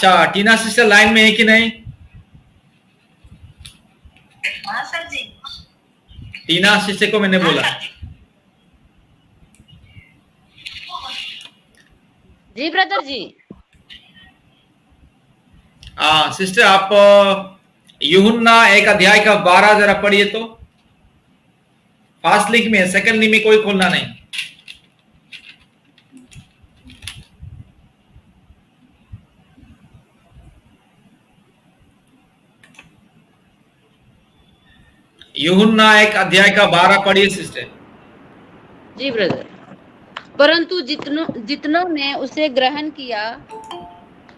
अच्छा, टीना sister line में है कि नहीं? हाँ सर जी। टीना सिस्टर को मैंने बोला। जी ब्रदर जी। सिस्टर आप यूहन्ना 1 अध्याय का 12 जरा पढ़िए तो। फास्ट लिंक में, सेकंड लिंक में कोई खोलना नहीं। यूहन्ना 1 अध्याय का 12 पढ़िए सिस्टर। जी ब्रदर। परंतु जितनों ने उसे ग्रहण किया,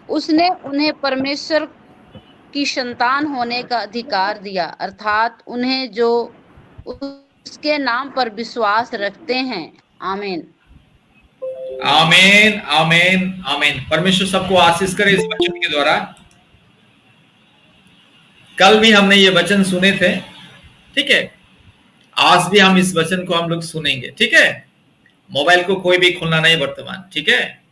उसने उन्हें परमेश्वर की संतान होने का अधिकार दिया, अर्थात उन्हें जो उसके नाम पर विश्वास रखते हैं। आमीन आमीन आमीन आमीन। परमेश्वर सबको आशीष करे इस वचन के द्वारा। कल भी हमने ये वचन सुने थे, ठीक है। आज भी हम इस वचन को हम लोग सुनेंगे, ठीक है। मोबाइल को कोई भी खोलना नहीं वर्तमान, ठीक है।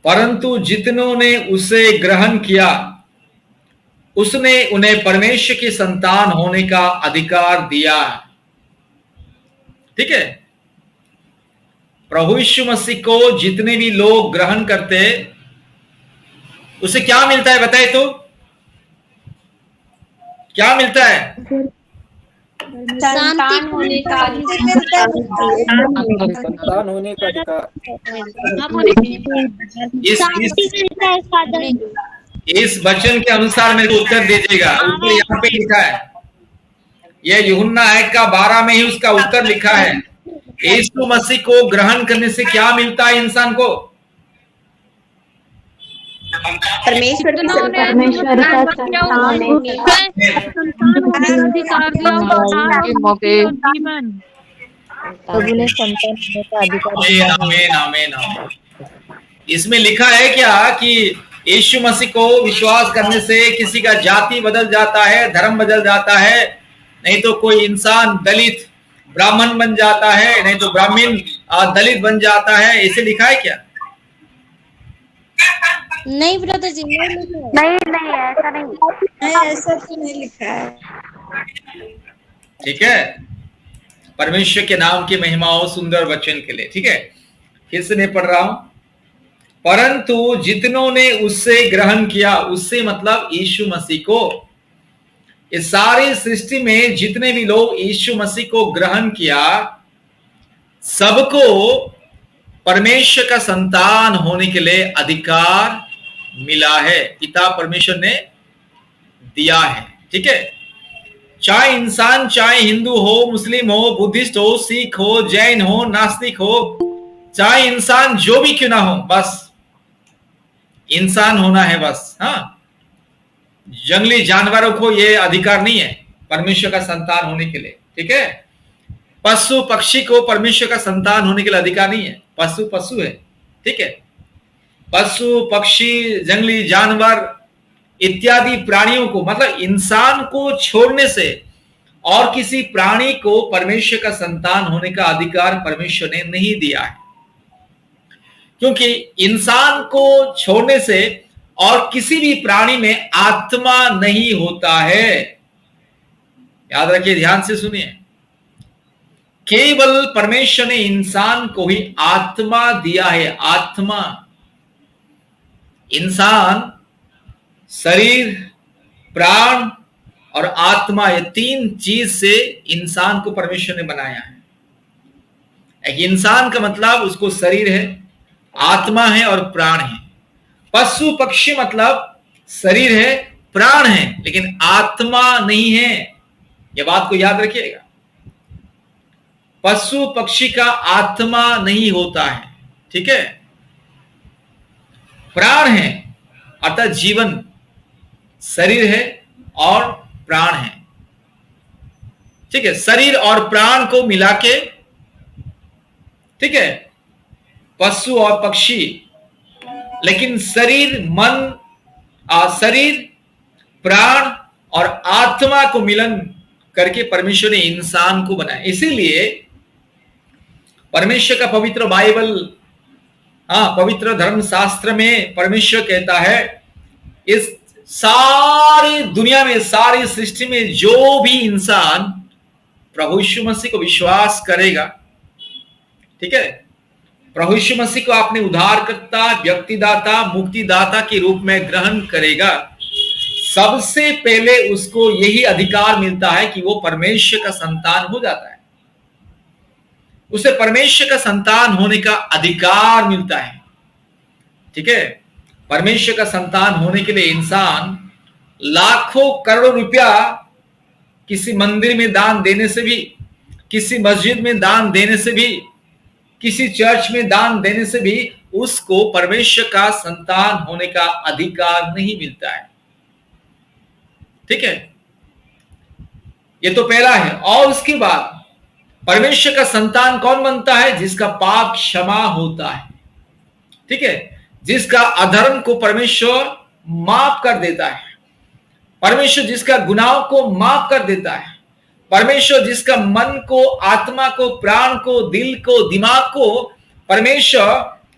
परंतु जितनों ने उसे ग्रहण किया, उसने उन्हें परमेश्वर की संतान होने का अधिकार दिया, ठीक है। प्रभु यीशु मसीह को जितने भी लोग ग्रहण करते, उसे क्या मिलता है बताए तो? क्या मिलता है? संतान होने का संतान होने का अधिकार। इस वचन के अनुसार मेरे को उत्तर दीजिएगा। उत्तर यहाँ पे लिखा है, यह यूहन्ना 1 का 12 में ही उसका उत्तर लिखा है। यीशु मसीह को ग्रहण करने से क्या मिलता है इंसान को? परमेश्वर का संतान आमीन आमीन। इसमें लिखा है क्या कि यीशु मसीह को विश्वास करने से किसी का जाति बदल जाता है, धर्म बदल जाता है, नहीं तो कोई इंसान दलित ब्राह्मण बन जाता है, नहीं तो ब्राह्मण दलित बन जाता है, ऐसे लिखा है क्या? नहीं ब्रदर जी, नहीं ऐसा नहीं, ऐसा तो नहीं लिखा है। ठीक है। परमेश्वर के नाम की महिमा हो सुंदर वचन के लिए, ठीक है। फिर से नहीं पढ़ रहा हूं। परंतु जितनों ने उससे ग्रहण किया, उससे मतलब यीशु मसीह को, इस सारी सृष्टि में जितने भी लोग यीशु मसीह को ग्रहण किया, सबको परमेश्वर का संतान होने के लिए अधिकार मिला है, पिता परमेश्वर ने दिया है, ठीक है। चाहे इंसान, चाहे हिंदू हो, मुस्लिम हो, बुद्धिस्ट हो, सिख हो, जैन हो, नास्तिक हो, चाहे इंसान जो भी क्यों ना हो, बस इंसान होना है बस। हाँ, जंगली जानवरों को यह अधिकार नहीं है परमेश्वर का संतान होने के लिए, ठीक है। पशु पक्षी को परमेश्वर का संतान होने के लिए अधिकार नहीं है, पशु पशु है, ठीक है। पशु पक्षी, जंगली जानवर इत्यादि प्राणियों को, मतलब इंसान को छोड़ने से और किसी प्राणी को परमेश्वर का संतान होने का अधिकार परमेश्वर ने नहीं दिया है, क्योंकि इंसान को छोड़ने से और किसी भी प्राणी में आत्मा नहीं होता है। याद रखिए, ध्यान से सुनिए। केवल परमेश्वर ने इंसान को ही आत्मा दिया है, आत्मा। इंसान शरीर, प्राण और आत्मा, ये 3 चीज से इंसान को परमेश्वर ने बनाया है। एक इंसान का मतलब उसको शरीर है, आत्मा है और प्राण है। पशु पक्षी मतलब शरीर है, प्राण है, लेकिन आत्मा नहीं है। यह बात को याद रखिएगा। पशु पक्षी का आत्मा नहीं होता है, ठीक है। प्राण है अर्थात जीवन, शरीर है और प्राण है, ठीक है। शरीर और प्राण को मिला के, ठीक है, पशु और पक्षी। लेकिन शरीर, मन, शरीर, प्राण और आत्मा को मिलन करके परमेश्वर ने इंसान को बनाया। इसीलिए परमेश्वर का पवित्र बाइबल, पवित्र धर्म शास्त्र में परमेश्वर कहता है इस सारी दुनिया में, सारी सृष्टि में जो भी इंसान प्रभु यीशु मसीह को विश्वास करेगा, ठीक है, प्रभु यीशु मसीह को अपने उद्धारकर्ता, व्यक्तिदाता, मुक्तिदाता के रूप में ग्रहण करेगा, सबसे पहले उसको यही अधिकार मिलता है कि वो परमेश्वर का संतान हो जाता है। उसे परमेश्वर का संतान होने का अधिकार मिलता है, ठीक है। परमेश्वर का संतान होने के लिए इंसान लाखों करोड़ों रुपया किसी मंदिर में दान देने से भी, किसी मस्जिद में दान देने से भी, किसी चर्च में दान देने से भी उसको परमेश्वर का संतान होने का अधिकार नहीं मिलता है, ठीक है। ये तो पहला है। और उसके बाद परमेश्वर का संतान कौन बनता है? जिसका पाप क्षमा होता है, ठीक है, जिसका अधर्म को परमेश्वर माफ कर देता है, परमेश्वर जिसका गुनाह को माफ कर देता है, परमेश्वर जिसका मन को, आत्मा को, प्राण को, दिल को, दिमाग को परमेश्वर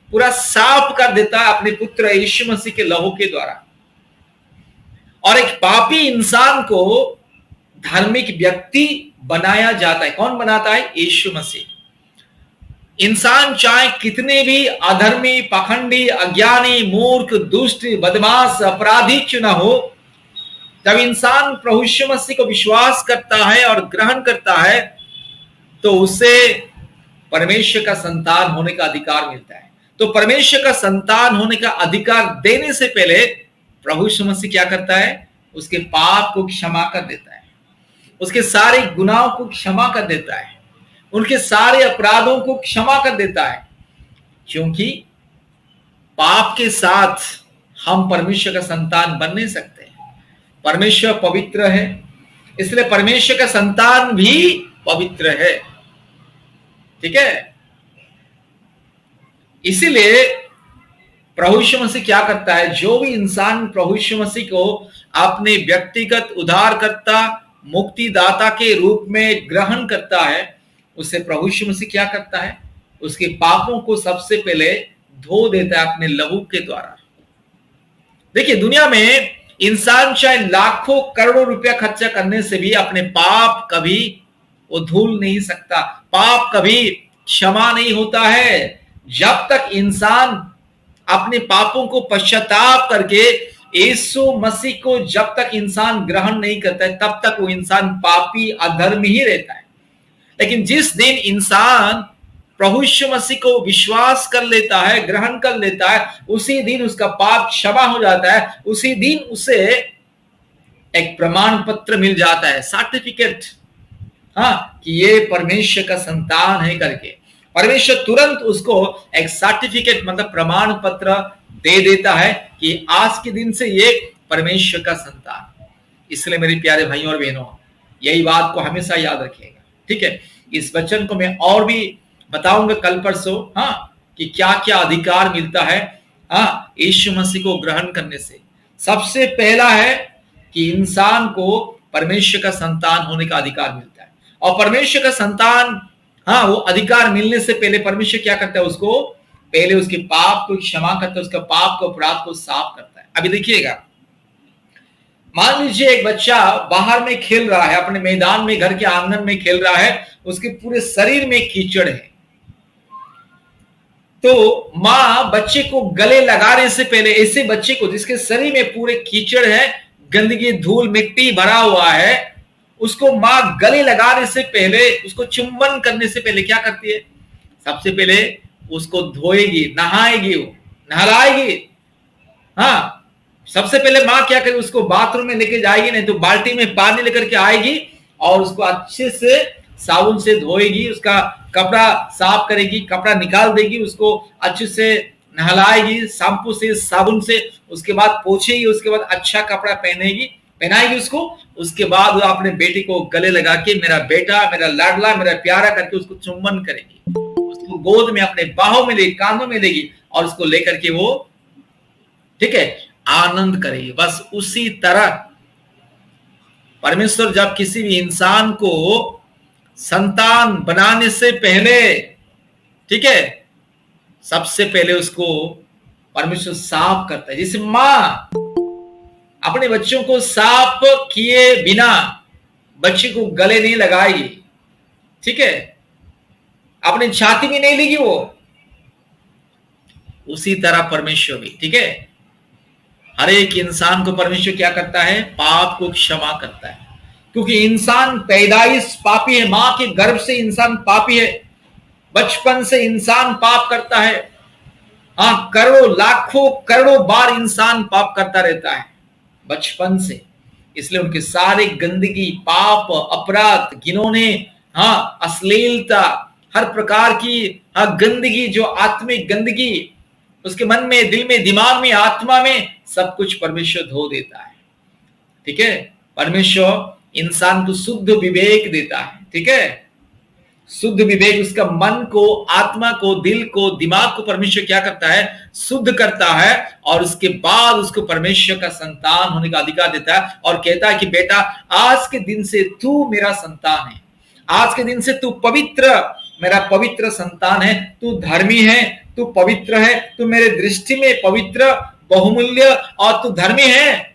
पूरा साफ कर देता है अपने पुत्र यीशु मसीह के लहू के द्वारा। और एक पापी इंसान को धार्मिक व्यक्ति बनाया जाता है। कौन बनाता है? यीशु मसीह। इंसान चाहे कितने भी अधर्मी, पाखंडी, अज्ञानी, मूर्ख, दुष्ट, बदमाश, अपराधी क्यों ना हो, जब इंसान प्रभु यीशु मसीह को विश्वास करता है और ग्रहण करता है तो उसे परमेश्वर का संतान होने का अधिकार मिलता है। तो परमेश्वर का संतान होने का अधिकार देने से पहले प्रभु यीशु मसीह क्या करता है? उसके पाप को क्षमा कर देता है, उसके सारे गुनाहों को क्षमा कर देता है, उनके सारे अपराधों को क्षमा कर देता है, क्योंकि पाप के साथ हम परमेश्वर का संतान बन नहीं सकते। परमेश्वर पवित्र है, इसलिए परमेश्वर का संतान भी पवित्र है, ठीक है। इसीलिए प्रभु यीशु मसीह क्या करता है? जो भी इंसान प्रभु यीशु मसीह को अपने व्यक्तिगत उद्धारकर्ता, मुक्तिदाता के रूप में ग्रहण करता है, उसे प्रभु यीशु मसीह क्या करता है? उसके पापों को सबसे पहले धो देता है अपने लहू के द्वारा। देखिए, दुनिया में इंसान चाहे लाखों करोड़ों रुपया खर्चा करने से भी अपने पाप कभी वो धुल नहीं सकता, पाप कभी क्षमा नहीं होता है। जब तक इंसान अपने पापों को पश्चाताप करके यीशु मसीह को जब तक इंसान ग्रहण नहीं करता है, तब तक वो इंसान पापी, अधर्मी ही रहता है। लेकिन जिस दिन इंसान प्रभु यीशु मसीह को विश्वास कर लेता है, ग्रहण कर लेता है, उसी दिन उसका पाप क्षमा हो जाता है, उसी दिन उसे एक प्रमाण पत्र मिल जाता है, सर्टिफिकेट, कि ये परमेश्वर का संतान है करके। परमेश्वर तुरंत उसको एक सर्टिफिकेट मतलब प्रमाण पत्र दे देता है कि आज के दिन से ये परमेश्वर का संतान। इसलिए मेरे प्यारे भाइयों और बहनों, यही बात को हमेशा याद रखिएगा, ठीक है। इस वचन को मैं और भी बताऊंगा कल परसों, कि क्या क्या अधिकार मिलता है यीशु मसीह को ग्रहण करने से। सबसे पहला है कि इंसान को परमेश्वर का संतान होने का अधिकार मिलता है। और परमेश्वर का संतान, वो अधिकार मिलने से पहले परमेश्वर क्या करता है? उसको पहले उसके पाप को क्षमा करता है, उसका पाप को, अपराध को साफ करता है। अभी देखिएगा, मान लीजिए एक बच्चा बाहर में खेल रहा है, अपने मैदान में, घर के आंगन में खेल रहा है, उसके पूरे शरीर में कीचड़ है। तो माँ बच्चे को गले लगाने से पहले, ऐसे बच्चे को जिसके शरीर में पूरे कीचड़ है, गंदगी, धूल, मिट्टी भरा हुआ है, उसको माँ गले लगाने से पहले, उसको चुंबन करने से पहले क्या करती है? सबसे पहले उसको धोएगी, नहाएगी, वो नहलाएगी। सबसे पहले माँ क्या करेगी? उसको बाथरूम में लेके जाएगी, नहीं तो बाल्टी में पानी लेकर के आएगी और उसको अच्छे से साबुन से धोएगी, उसका कपड़ा साफ करेगी, कपड़ा निकाल देगी, उसको अच्छे से नहलाएगी, शैम्पू से, साबुन से, उसके बाद पोछेगी, उसके बाद अच्छा कपड़ा पहनाएगी उसको। उसके बाद वो अपने बेटे को गले लगा के मेरा बेटा, मेरा लाडला, मेरा प्यारा करके उसको चुंबन करेगी, उसको गोद में, अपने बाहों में लेगी, कांधों में लेगी और उसको लेकर के वो, ठीक है, आनंद करेगी। बस उसी तरह परमेश्वर जब किसी भी इंसान को संतान बनाने से पहले ठीक है, सबसे पहले उसको परमेश्वर साफ करता है। जैसे माँ अपने बच्चों को साफ किए बिना बच्चे को गले नहीं लगाएगी, ठीक है, अपनी छाती में नहीं लेगी वो, उसी तरह परमेश्वर भी, ठीक है, हर एक इंसान को परमेश्वर क्या करता है, पाप को क्षमा करता है। क्योंकि इंसान पैदाइश पापी है, मां के गर्भ से इंसान पापी है, बचपन से इंसान पाप करता है। हाँ, करोड़ों लाखों करोड़ों बार इंसान पाप करता रहता है बचपन से, इसलिए उनके सारे गंदगी, पाप, अपराध, घिनौने, हाँ, अश्लीलता, हर प्रकार की गंदगी, जो आत्मिक गंदगी उसके मन में, दिल में, दिमाग में, आत्मा में, सब कुछ परमेश्वर धो देता है। ठीक है, परमेश्वर इंसान को शुद्ध विवेक देता है। ठीक है, शुद्ध विवेक, उसका मन को, आत्मा को, दिल को, दिमाग को परमेश्वर क्या करता है, शुद्ध करता है, और उसके बाद उसको परमेश्वर का संतान होने का अधिकार देता है और कहता है कि बेटा, आज के दिन से तू मेरा संतान है, आज के दिन से तू पवित्र, मेरा पवित्र संतान है, तू धर्मी है, तू पवित्र है, तू मेरे दृष्टि में पवित्र, बहुमूल्य और तू धर्मी है,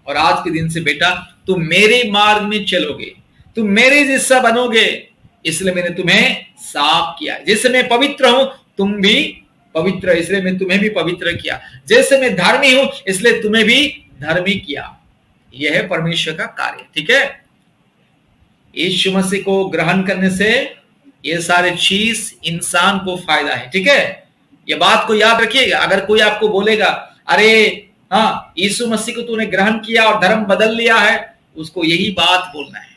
और आज के दिन से बेटा तू मेरे मार्ग में चलोगे, तू मेरे जैसा बनोगे, इसलिए मैंने तुम्हें साफ किया। जैसे मैं पवित्र हूं तुम भी पवित्र, इसलिए मैं तुम्हें भी पवित्र किया। जैसे मैं धर्मी हूं इसलिए तुम्हें भी धर्मी किया। यह है परमेश्वर का कार्य। ठीक है, यीशु मसीह को ग्रहण करने से ये सारे चीज इंसान को फायदा है। ठीक है, ये बात को याद रखिएगा। अगर कोई आपको बोलेगा अरे हाँ, यीशु मसीह को तूने ग्रहण किया और धर्म बदल लिया है, उसको यही बात बोलना है।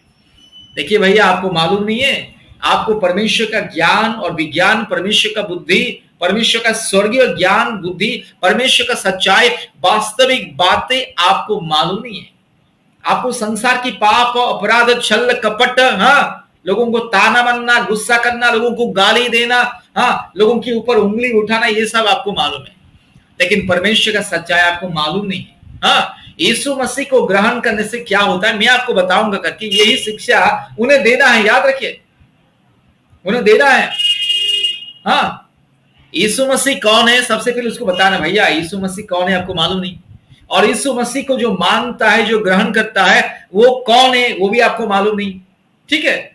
देखिए भैया, आपको मालूम नहीं है, आपको परमेश्वर का ज्ञान और विज्ञान, परमेश्वर का बुद्धि, परमेश्वर का स्वर्गीय ज्ञान बुद्धि, परमेश्वर का सच्चाई, वास्तविक बातें आपको मालूम नहीं है। आपको संसार की पाप, अपराध, छल, कपट, हाँ, लोगों को ताना मारना, गुस्सा करना, लोगों को गाली देना, हाँ, लोगों के ऊपर उंगली उठाना, ये सब आपको मालूम है, लेकिन परमेश्वर का सच्चाई आपको मालूम नहीं है। हाँ, यीशु मसीह को ग्रहण करने से क्या होता है मैं आपको बताऊंगा करके, यही शिक्षा उन्हें देना है। याद रखिए, उन्हें देना है। हाँ, यीशु मसीह कौन है सबसे पहले उसको बताना। भैया यीशु मसीह कौन है आपको मालूम नहीं, और यीशु मसीह को जो मानता है, जो ग्रहण करता है, वो कौन है वो भी आपको मालूम नहीं। ठीक है,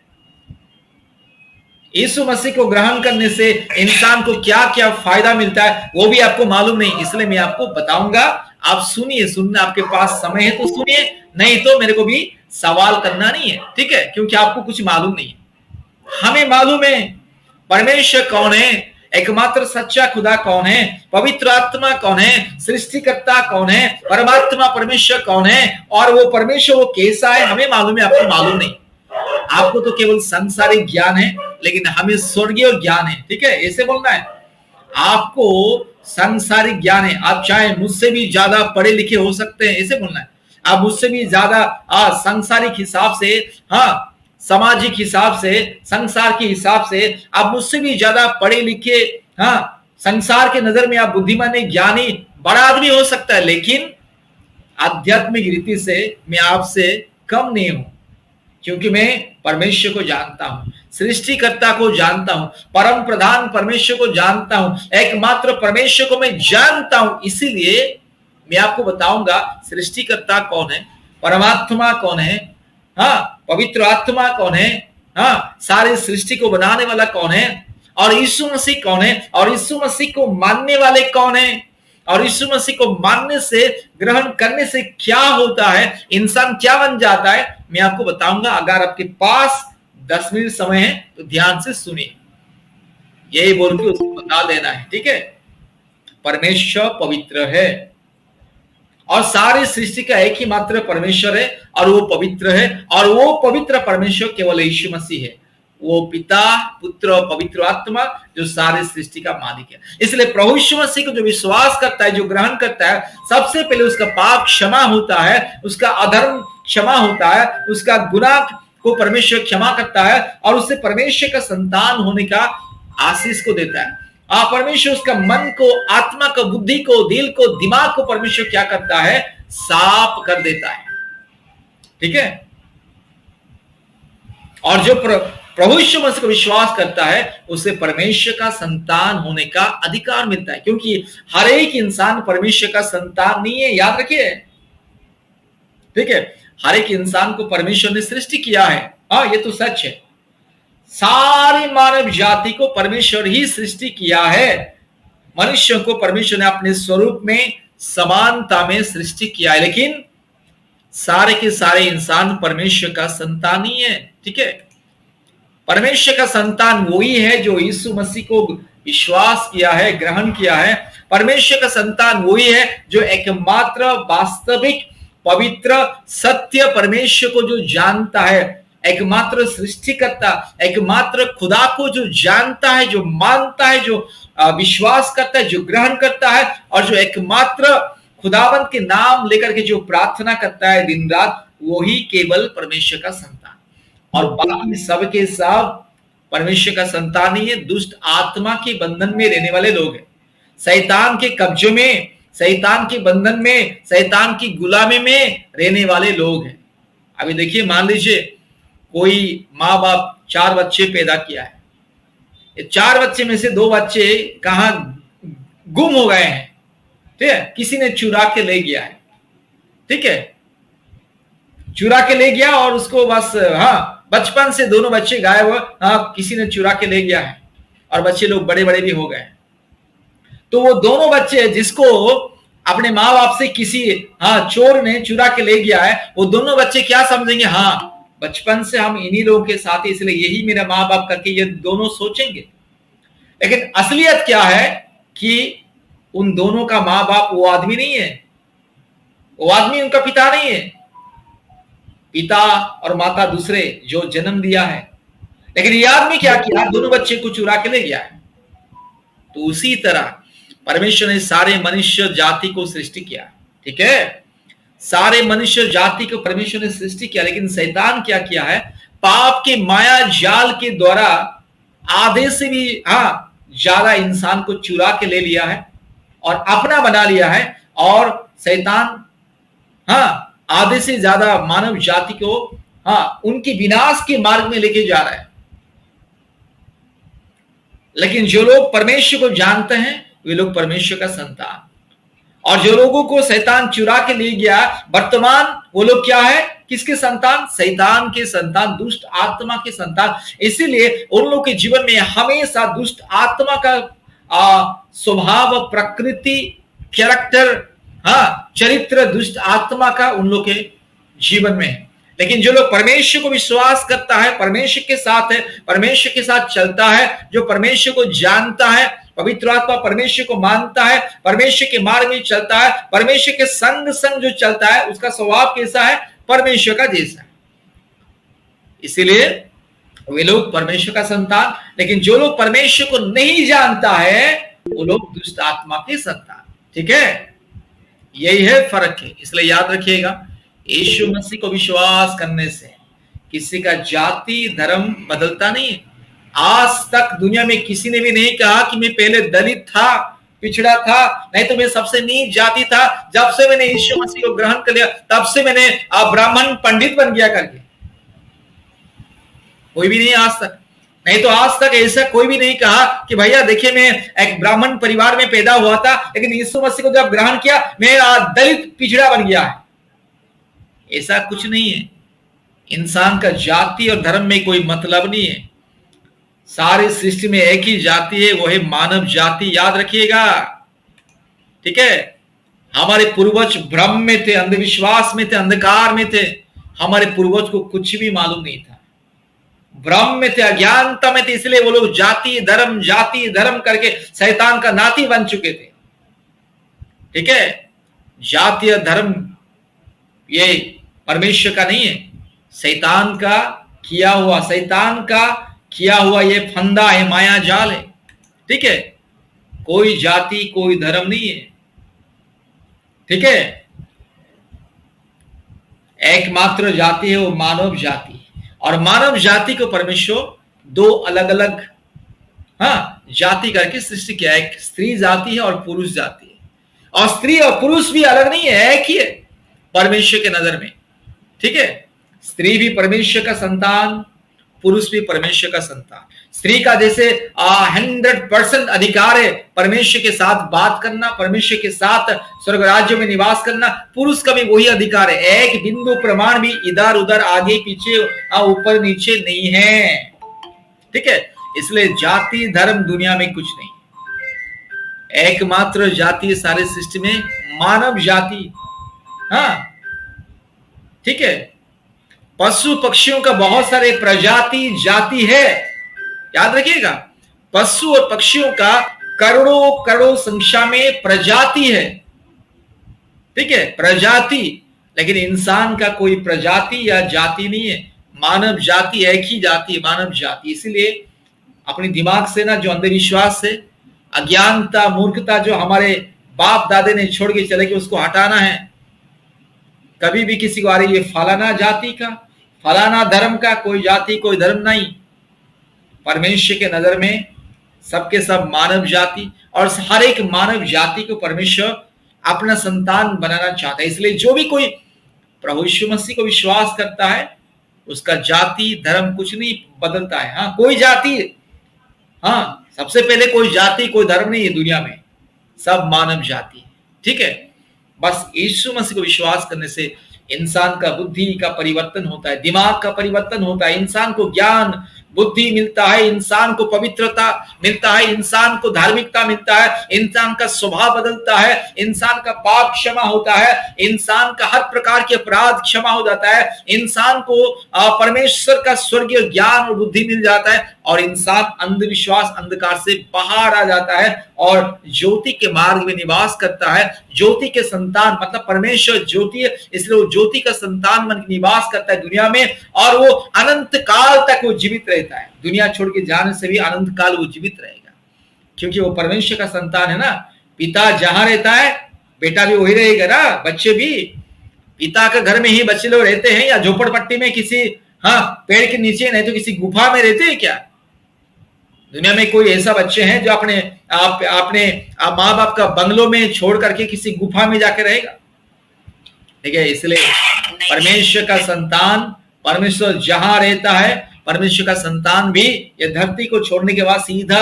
यीशु मसीह को ग्रहण करने से इंसान को क्या क्या फायदा मिलता है वो भी आपको मालूम नहीं, इसलिए मैं आपको बताऊंगा। आप सुनिए, सुनना, आपके पास समय है तो सुनिए, नहीं तो मेरे को भी सवाल करना नहीं है। ठीक है, क्योंकि आपको कुछ मालूम नहीं है, हमें मालूम है परमेश्वर कौन है, एकमात्र सच्चा खुदा कौन है, पवित्र आत्मा कौन है, सृष्टिकर्ता कौन है, परमात्मा परमेश्वर कौन है, और वो परमेश्वर वो कैसा है हमें मालूम है, आपको मालूम नहीं। आपको तो केवल सांसारिक ज्ञान है, लेकिन हमें स्वर्गीय ज्ञान है। ठीक है, ऐसे बोलना है। आपको सांसारिक ज्ञान है, आप चाहे मुझसे भी ज्यादा पढ़े लिखे हो सकते हैं, ऐसे बोलना है। आप मुझसे भी ज्यादा सांसारिक हिसाब से, हाँ, सामाजिक हिसाब से, संसार के हिसाब से आप मुझसे भी ज्यादा पढ़े लिखे, हाँ, संसार के नजर में आप बुद्धिमान, ज्ञानी, बड़ा आदमी हो सकता है, लेकिन आध्यात्मिक रीति से मैं आपसे कम नहीं हूं, क्योंकि मैं परमेश्वर को जानता हूं, सृष्टिकर्ता को जानता हूं, परम प्रधान परमेश्वर को जानता हूं, एकमात्र परमेश्वर को मैं जानता हूं। इसीलिए मैं आपको बताऊंगा सृष्टिकर्ता कौन है, परमात्मा कौन है, हाँ, पवित्र आत्मा कौन है, हाँ, सारी सृष्टि को बनाने वाला कौन है, और यीशु मसीह कौन है, और यीशु मसीह को मानने वाले कौन है, और यीशु मसीह को मानने से, ग्रहण करने से क्या होता है, इंसान क्या बन जाता है, मैं आपको बताऊंगा। अगर आपके पास 10 मिनट समय है तो ध्यान से सुनिए, यही बोल के उसको बता देना है। ठीक है, परमेश्वर पवित्र है और सारी सृष्टि का एक ही मात्र परमेश्वर है, और वो पवित्र है, और वो पवित्र परमेश्वर केवल यीशु मसीह है। वो पिता, पुत्र और पवित्र आत्मा जो सारे सृष्टि का मालिक है। इसलिए प्रभु यीशु मसीह को जो विश्वास करता है, जो ग्रहण करता है, सबसे पहले उसका पाप क्षमा होता है, उसका अधर्म क्षमा होता है, उसका गुनाह को परमेश्वर क्षमा करता है, और उससे परमेश्वर का संतान होने का आशीष को देता है। परमेश्वर उसका मन को, आत्मा को, बुद्धि को, दिल को, दिमाग को परमेश्वर क्या करता है, साफ कर देता है। ठीक है, और जो प्रभु यीशु मसीह को विश्वास करता है उसे परमेश्वर का संतान होने का अधिकार मिलता है, क्योंकि हर एक इंसान परमेश्वर का संतान नहीं है, याद रखिए। ठीक है, हर एक इंसान को परमेश्वर ने सृष्टि किया है, हाँ ये तो सच है। सारी मानव जाति को परमेश्वर ही सृष्टि किया है। मनुष्यों को परमेश्वर ने अपने स्वरूप में समानता में सृष्टि किया है, लेकिन सारे के सारे इंसान परमेश्वर का संतान ही है। ठीक है, परमेश्वर का संतान वही है जो यीशु मसीह को विश्वास किया है, ग्रहण किया है। परमेश्वर का संतान वही है जो एकमात्र वास्तविक पवित्र सत्य परमेश्वर को जो जानता है, एकमात्र सृष्टिकर्ता, एकमात्र खुदा को जो जानता है, जो मानता है, जो विश्वास करता है, जो ग्रहण करता है, और जो एकमात्र खुदावंत के नाम लेकर के जो प्रार्थना करता है दिन रात, वही केवल परमेश्वर का संतान। और बाकी सब के सब परमेश्वर का संतान ही है, दुष्ट आत्मा के बंधन में रहने वाले लोग हैं, शैतान के कब्जे में, शैतान के बंधन में, शैतान की गुलामी में रहने वाले लोग हैं। अभी देखिए, मान लीजिए कोई माँ बाप 4 बच्चे पैदा किया है, 4 बच्चे में से 2 बच्चे कहां गुम हो गए हैं, ठीक है, किसी ने चुरा के ले गया है। ठीक है, चुरा के ले गया और उसको बस, हाँ बचपन से दोनों बच्चे गायब हुए, हाँ किसी ने चुरा के ले गया है, और बच्चे लोग बड़े बड़े भी हो गए। तो वो दोनों बच्चे जिसको अपने माँ बाप से किसी चोर ने चुरा के ले गया है, वो दोनों बच्चे क्या समझेंगे, हाँ बचपन से हम इन्हीं लोगों के साथ, इसलिए यही मेरा माँ बाप करके ये दोनों सोचेंगे। लेकिन असलियत क्या है कि उन दोनों का माँ बाप वो आदमी नहीं है, वो आदमी उनका पिता नहीं है। पिता और माता दूसरे जो जन्म दिया है, लेकिन ये आदमी क्या किया, दोनों बच्चे को चुरा के ले गया है। तो उसी तरह परमेश्वर ने सारे मनुष्य जाति को सृष्टि किया। ठीक है, सारे मनुष्य जाति को परमेश्वर ने सृष्टि किया, लेकिन शैतान क्या किया है, पाप के माया जाल के द्वारा आधे से भी ज्यादा इंसान को चुरा के ले लिया है और अपना बना लिया है, और शैतान आधे से ज्यादा मानव जाति को उनके विनाश के मार्ग में लेके जा रहा है। लेकिन जो लोग परमेश्वर को जानते हैं वे लोग परमेश्वर का संतान, और जो लोगों को शैतान चुरा के ले गया वर्तमान, वो लोग क्या है, किसके संतान, शैतान के संतान, दुष्ट आत्मा के संतान। इसीलिए उन लोगों के जीवन में हमेशा दुष्ट आत्मा का स्वभाव, प्रकृति, कैरेक्टर, चरित्र दुष्ट आत्मा का उन लोग के जीवन में है। लेकिन जो लोग परमेश्वर को विश्वास करता है, परमेश्वर के साथ है, परमेश्वर के साथ चलता है, जो परमेश्वर को जानता है, पवित्र आत्मा परमेश्वर को मानता है, परमेश्वर के मार्ग में चलता है, परमेश्वर के संग संग जो चलता है, उसका स्वभाव कैसा है, परमेश्वर का जैसा है। इसीलिए वे लोग परमेश्वर का संतान। लेकिन जो लोग परमेश्वर को नहीं जानता है वो लोग दुष्ट आत्मा के संतान। ठीक है, यही है फर्क है। इसलिए याद रखिएगा, यीशु मसीह को विश्वास करने से किसी का जाति धर्म बदलता नहीं है। आज तक दुनिया में किसी ने भी नहीं कहा कि मैं पहले दलित था, पिछड़ा था, नहीं तो मैं सबसे नीच जाति था, जब से मैंने यीशु मसीह को ग्रहण कर लिया तब से मैंने ब्राह्मण पंडित बन गया करके। कोई भी नहीं आज तक, नहीं तो आज तक ऐसा कोई भी नहीं कहा कि भैया देखिए मैं एक ब्राह्मण परिवार में पैदा हुआ था, लेकिन यीशु मसीह को जब ग्रहण किया मैं दलित पिछड़ा बन गया है। ऐसा कुछ नहीं है। इंसान का जाति और धर्म में कोई मतलब नहीं है। सारी सृष्टि में एक ही जाति है, वो है मानव जाति। याद रखिएगा, ठीक है। हमारे पूर्वज भ्रम में थे, अंधविश्वास में थे, अंधकार में थे। हमारे पूर्वज को कुछ भी मालूम नहीं था, भ्रम में थे, अज्ञानता में थे। इसलिए वो लोग जाति धर्म करके शैतान का नाती बन चुके थे। ठीक है, जाति और धर्म ये परमेश्वर का नहीं है, शैतान का किया हुआ ये फंदा है, माया जाल है। ठीक है, कोई जाति कोई धर्म नहीं है। ठीक है, एकमात्र जाति है वो मानव जाति। और मानव जाति को परमेश्वर दो अलग अलग जाति करके सृष्टि किया है। एक स्त्री जाति है और पुरुष जाति है। और स्त्री और पुरुष भी अलग नहीं है, एक ही है परमेश्वर के नजर में। ठीक है, स्त्री भी परमेश्वर का संतान, पुरुष भी परमेश्वर का संतान। स्त्री का जैसे 100% अधिकार है परमेश्वर के साथ बात करना, परमेश्वर के साथ स्वर्ग राज्य में निवास करना, पुरुष का भी वही अधिकार है। एक बिंदु प्रमाण भी इधर उधर आगे पीछे ऊपर नीचे नहीं है, ठीक है। इसलिए जाति धर्म दुनिया में कुछ नहीं, एकमात्र जाति सारे सृष्टि में मानव जाति। हाँ, ठीक है। पशु पक्षियों का बहुत सारे प्रजाति जाति है, याद रखिएगा। पशु और पक्षियों का करोड़ों करोड़ों संख्या में प्रजाति है, ठीक है, प्रजाति। लेकिन इंसान का कोई प्रजाति या जाति नहीं है, मानव जाति एक ही जाति है, मानव जाति। इसीलिए अपने दिमाग से ना जो अंधविश्वास है, अज्ञानता, मूर्खता जो हमारे बाप दादे ने छोड़ के चले गए, उसको हटाना है। कभी भी किसी को आ रही है फलाना जाति का, फलाना धर्म का, कोई जाति कोई धर्म नहीं। परमेश्वर के नजर में सबके सब मानव जाति, और हर एक मानव जाति को परमेश्वर अपना संतान बनाना चाहता है। इसलिए जो भी कोई प्रभु यीशु मसीह को विश्वास करता है, उसका जाति धर्म कुछ नहीं बदलता है। हाँ, कोई जाति, हाँ, सबसे पहले कोई जाति कोई धर्म नहीं है दुनिया में, सब मानव जाति है, ठीक है। बस यीशु मसीह को विश्वास करने से इंसान का बुद्धि का परिवर्तन होता है, दिमाग का परिवर्तन होता है, इंसान को ज्ञान बुद्धि मिलता है, इंसान को पवित्रता मिलता है, इंसान को धार्मिकता मिलता है, इंसान का स्वभाव बदलता है, इंसान का पाप क्षमा होता है, इंसान का हर प्रकार के अपराध क्षमा हो जाता है, इंसान को परमेश्वर का स्वर्गीय ज्ञान और बुद्धि मिल जाता है, और इंसान अंधविश्वास अंधकार से बाहर आ जाता है और ज्योति के मार्ग में निवास करता है। ज्योति के संतान मतलब परमेश्वर ज्योति है, इसलिए वो ज्योति का संतान मन निवास करता है दुनिया में, और वो अनंत काल तक वो जीवित रहता है। दुनिया छोड़ के जाने से भी अनंत काल वो जीवित रहेगा, क्योंकि वो परमेश्वर का संतान है ना। पिता जहां रहता है बेटा भी वही रहेगा ना, बच्चे भी पिता के घर में ही बच्चे लोग रहते हैं, या झोपड़पट्टी में किसी पेड़ के नीचे, नहीं तो किसी गुफा में रहते हैं क्या? दुनिया में कोई ऐसा बच्चे हैं जो अपने माँ बाप का बंगलों में छोड़ करके किसी गुफा में जाके रहेगा? ठीक है। इसलिए परमेश्वर का संतान, परमेश्वर जहां रहता है, परमेश्वर का संतान भी ये धरती को छोड़ने के बाद सीधा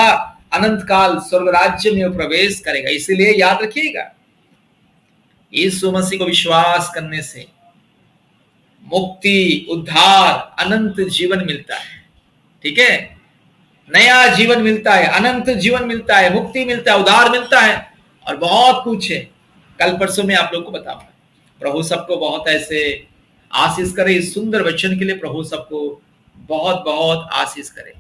अनंत काल स्वर्ग राज्य में प्रवेश करेगा। इसलिए याद रखिएगा, यीशु मसीह को विश्वास करने से मुक्ति, उद्धार, अनंत जीवन मिलता है, ठीक है। नया जीवन मिलता है, अनंत जीवन मिलता है, मुक्ति मिलता है, उद्धार मिलता है, और बहुत कुछ है। कल परसों में आप लोग को बताऊंगा। प्रभु सबको बहुत ऐसे आशीष करे। इस सुंदर वचन के लिए प्रभु सबको बहुत बहुत आशीष करे।